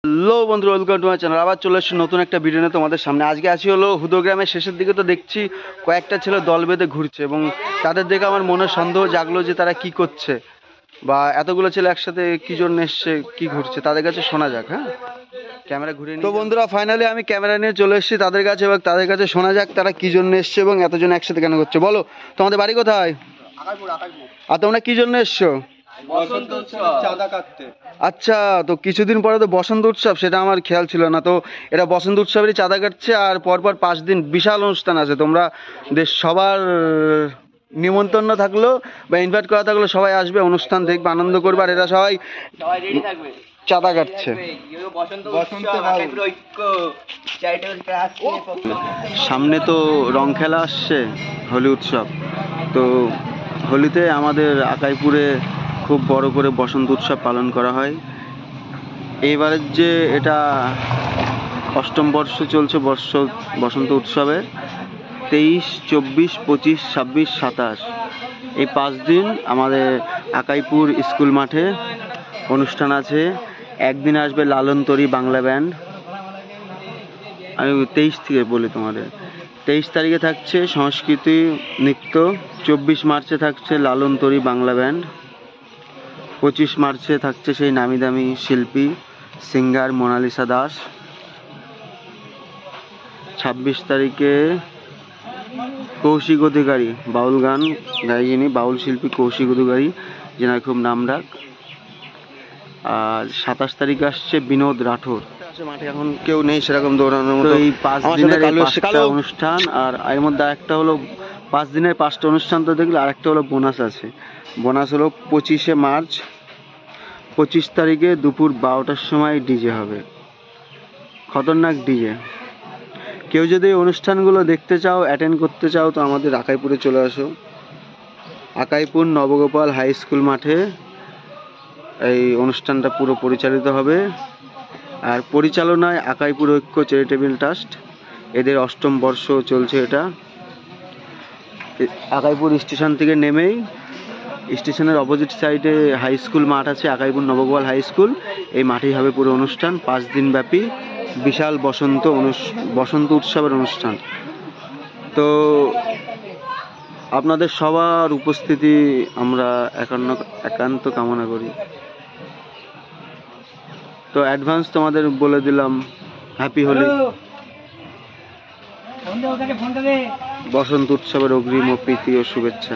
Hello বন্ধুরা, welcome to my channel. আবার চলে এসেছি নতুন একটা ভিডিও নিয়ে তোমাদের সামনে। আজকে আসি হলো হুদো গ্রামের শেষের দিকে। তো দেখছি কয়েকটা ছেলে দল বেঁধে ঘুরছে এবং তাদের দেখে আমার মনে সন্দেহ জাগলো যে তারা কি করছে বা এতগুলো ছেলে একসাথে কি জন্য এসছে, কি ঘুরছে, তাদের কাছে শোনা যাক। হ্যাঁ, ক্যামেরা ঘুরে নিই। তো বন্ধুরা, ফাইনালি আমি ক্যামেরা নিয়ে চলে এসেছি তাদের কাছে এবং তাদের কাছে শোনা যাক তারা কি জন্য এসছে এবং এতজন একসাথে কেন করছে। বলো, তোমাদের বাড়ি কোথায় আর তোমরা কি জন্য এসছো? আচ্ছা, তো কিছুদিন পরে তো বসন্ত উৎসব, সেটা আমার খেয়াল ছিল না। তো এটা বসন্ত উৎসবেরই চাঁদা কাটছে আর পরপর 5 দিন বিশাল অনুষ্ঠান আছে। তোমরা সবার নিমন্ত্রণ থাকলো বা ইনভাইট করা থাকলো, সবাই আসবে, অনুষ্ঠান দেখবে, আনন্দ করবে। আর এরা সবাই চাঁদা কাটছে। সামনে তো রং খেলা আসছে, হোলি উৎসব। তো হোলিতে আমাদের আকাইপুরে খুব বড় করে বসন্ত উৎসব পালন করা হয়। এইবারের যে এটা 8ম বর্ষ চলছে বসন্ত উৎসবে, 23, 24, 25, 26, 27 এই 5 দিন আমাদের আকাইপুর স্কুল মাঠে অনুষ্ঠান আছে। একদিন আসবে লালনতরী বাংলা ব্যান্ড। আমি 23 থেকে বলি তোমাদের। 23 তারিখে থাকছে সংস্কৃতি নৃত্য, 24 মার্চে থাকছে লালনতরী বাংলা ব্যান্ড, 25 মার্চে থাকছে সেই নামি দামি শিল্পী সিঙ্গার মোনালিসা দাস, 26 তারিখে কৌশিক অধিকারী বাউল গান গায়, যিনি বাউল শিল্পী কৌশিক অধিকারী, যেনার খুব নামডাক। আর 27 তারিখে আসছে বিনোদ রাঠোর। মাঠে এখন কেউ নেই সেরকম দৌড়ানোর মতো। এই 5 দিনের 5টা অনুষ্ঠান, আর এর মধ্যে একটা হলো 5 দিনের 5টা অনুষ্ঠান। তো দেখলে আরেকটা হলো বোনাস আছে। বোনাস হলো 25শে মার্চ, 25 তারিখে দুপুর 12টার সময় ডিজে হবে, খতরনাক ডিজে। কেউ যদি এই অনুষ্ঠানগুলো দেখতে চাও, অ্যাটেন্ড করতে চাও, তো আমাদের আকাইপুরে চলে আসো। আকাইপুর নবগোপাল হাই স্কুল মাঠে এই অনুষ্ঠানটা পুরো পরিচালিত হবে। আর পরিচালনায় আকাইপুর ঐক্য চ্যারিটেবল ট্রাস্ট, এদের 8ম বর্ষ চলছে এটা। আকাইপুর স্টেশন থেকে নেমেই স্টেশনের অপোজিট সাইডে হাই স্কুল মাঠ আছে, আকাইপুর নবগোপাল হাই স্কুল। এই মাঠেই হবে পুরো অনুষ্ঠান, 5 দিন ব্যাপী বিশাল বসন্ত উৎসবের অনুষ্ঠান। তো আপনাদের সবার উপস্থিতি আমরা একান্ত কামনা করি। তো অ্যাডভান্স তোমাদের বলে দিলাম হ্যাপি হোলি, বসন্ত উৎসবের অগ্রিম ও প্রীতি ও শুভেচ্ছা।